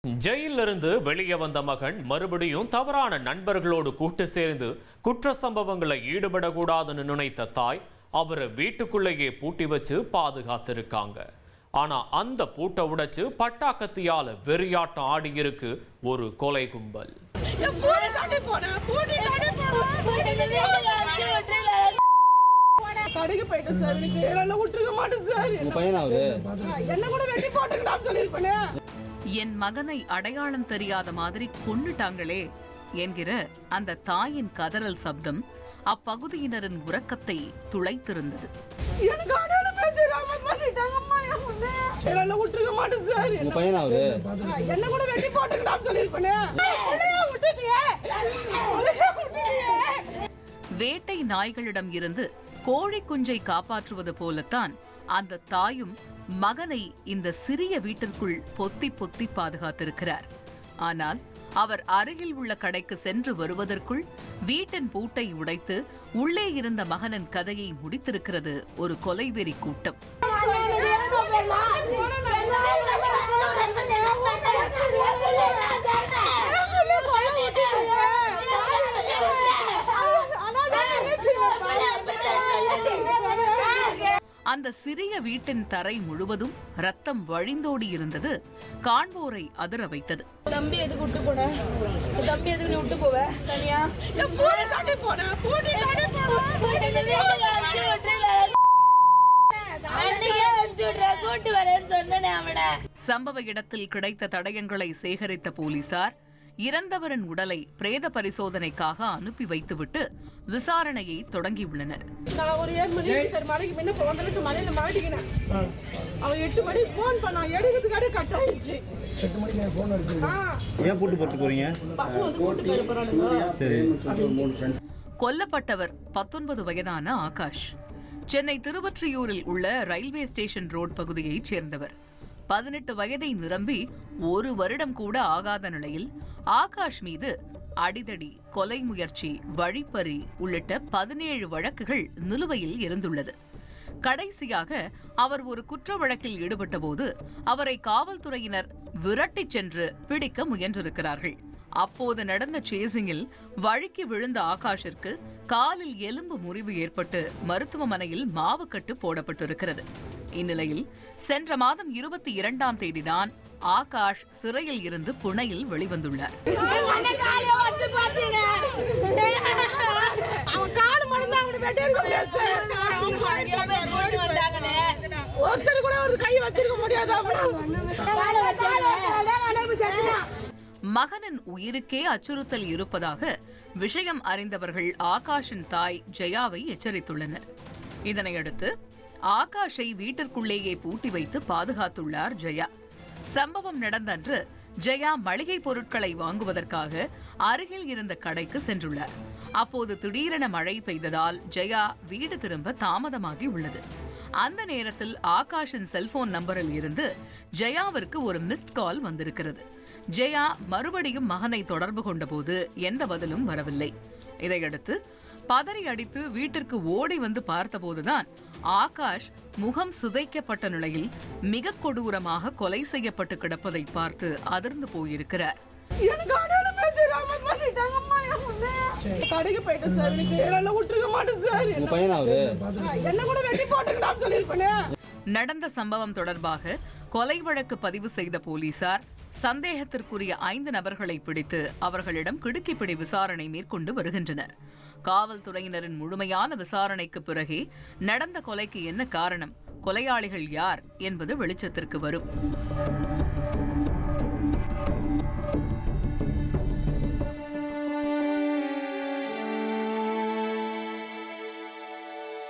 ஜெயிலிருந்து வெளியே வந்த மகன் மறுபடியும் தவறான நண்பர்களோடு கூட்டு சேர்ந்து குற்ற சம்பவங்களை ஈடுபடக்கூடாதுன்னு நினைத்த தாய் அவரை வீட்டுக்குள்ளேயே பூட்டி வச்சு பாதுகாத்திருக்காங்க. ஆனா அந்த பூட்டை உடைச்சு பட்டாக்கத்தியால வெறியாட்டம் ஆடி இருக்கு ஒரு கொலை கும்பல். கடைக்கு போயிட்டு சார் எனக்கு விட்டுருக்க மாட்டேன் சார். என்ன கூட வெட்டி போட்டுக்கிட்டான்னு சொல்லியிருப்பேன். என் மகனை அடையாளம் தெரியாத மாதிரி கொன்னுட்டாங்களே என்கிற அந்த தாயின் கதறல் சப்தம் அப்பகுதியினரின் உறக்கத்தை துளைத்திருந்தது. எனக்கு அடையாளமே தெரியாம பண்ணிட்டாங்க அம்மா. என்ன விட்டுருக்க மாட்டேன் சார். என்ன கூட வெட்டி போட்டுக்கிட்டான்னு சொல்லியிருப்பேன். வேட்டை நாய்களிடம் இருந்து கோழி குஞ்சை காப்பாற்றுவது போலத்தான் அந்த தாயும் மகனை இந்த சிறிய வீட்டிற்குள் பொத்தி பொத்தி பாதுகாத்திருக்கிறார். ஆனால் அவர் அருகில் உள்ள கடைக்கு சென்று வருவதற்குள் வீட்டின் பூட்டை உடைத்து உள்ளே இருந்த மகனின் கதையை முடித்திருக்கிறது ஒரு கொலைவெறி கூட்டம். அந்த சிறிய வீட்டின் தரை முழுவதும் ரத்தம் வழிந்தோடி இருந்தது காண்போரை அதிர வைத்தது. தம்பி எதுக்கு விட்டு போன? தம்பி எதுக்கு விட்டு போவ? தனியா சம்பவ இடத்தில் கிடைத்த தடயங்களை சேகரித்த போலீசார் இறந்தவரின் உடலை பிரேத பரிசோதனைக்காக அனுப்பி வைத்துவிட்டு விசாரணையை தொடங்கியுள்ளனர். நான் ஒரு 7 மணிக்கு முன்ன போனதுக்கு மலையில மாட்டிக்கினேன். அவ 8 மணிக்கு போன் பண்ணா, எடுக்கிறதுக்காக கட் ஆயிடுச்சு. 8 மணிக்கு போன் அடிச்சீங்க. ஏன் போட்டு போறீங்க? பஸ் வந்து கூட்டி போய் போறானுங்க. சரி. கொல்லப்பட்டவர் 19 வயதான ஆகாஷ். சென்னை திருவொற்றியூரில் உள்ள ரயில்வே ஸ்டேஷன் ரோட் பகுதியைச் சேர்ந்தவர். 18 வயதை நிரம்பி 1 வருடம் கூட ஆகாத நிலையில் ஆகாஷ் மீது அடிதடி, கொலை முயற்சி, வழிப்பறி உள்ளிட்ட 17 வழக்குகள் நிலுவையில் இருந்துள்ளது. கடைசியாக அவர் ஒரு குற்ற வழக்கில் ஈடுபட்டபோது அவரை காவல்துறையினர் விரட்டிச் சென்று பிடிக்க முயன்றிருக்கிறார்கள். அப்போது நடந்த சேசிங்கில் வழுக்கி விழுந்த ஆகாஷிற்கு காலில் எலும்பு முறிவு ஏற்பட்டு மருத்துவமனையில் மாவுக்கட்டு போடப்பட்டிருக்கிறது. இந்நிலையில் சென்ற மாதம் 22ஆம் தேதிதான் ஆகாஷ் சிறையில் இருந்து புனேயில் வெளிவந்துள்ளார். மகனின் உயிருக்கே அச்சுறுத்தல் இருப்பதாக விஷயம் அறிந்தவர்கள் ஆகாஷின் தாய் ஜெயாவை எச்சரித்துள்ளனர். இதனையடுத்து ஆகாஷை வீட்டிற்குள்ளேயே பூட்டி வைத்து பாதுகாத்துள்ளார் ஜெயா. சம்பவம் நடந்த அன்று ஜெயா மளிகை பொருட்களை வாங்குவதற்காக அருகில் இருந்த கடைக்கு சென்றுள்ளார். அப்போது திடீரென மழை பெய்ததால் ஜெயா வீடு திரும்ப தாமதமாகி உள்ளது. அந்த நேரத்தில் ஆகாஷின் செல்போன் நம்பரில் இருந்து ஜெயாவிற்கு ஒரு மிஸ்ட் கால் வந்திருக்கிறது. ஜெயா மறுபடியும் மகனை தொடர்பு கொண்டபோது எந்த பதிலும் வரவில்லை. இதையடுத்து பதறி அடித்து வீட்டிற்கு ஓடி வந்து பார்த்தபோதுதான் ஆகாஷ் முகம் சிதைக்கப்பட்ட நிலையில் மிக கொடூரமாக கொலை செய்யப்பட்டு கிடப்பதை பார்த்து அதிர்ந்து போயிருக்கிறார். கடைக்கு போயிட்டு சார் எனக்கு விட்டுருக்க மாட்டேன் சார். என்ன கூட வெட்டி போட்டுக்கிட்டான்னு சொல்லியிருப்பேன். நடந்த சம்பவம் தொடர்பாக கொலை வழக்கு பதிவு செய்த போலீசார் சந்தேகத்திற்குரிய 5 நபர்களை பிடித்து அவர்களிடம் கிடுக்கிப்பிடி விசாரணை மேற்கொண்டு வருகின்றனர். காவல்துறையினரின் முழுமையான விசாரணைக்கு பிறகே நடந்த கொலைக்கு என்ன காரணம், கொலையாளிகள் யார் என்பது வெளிச்சத்திற்கு வரும்.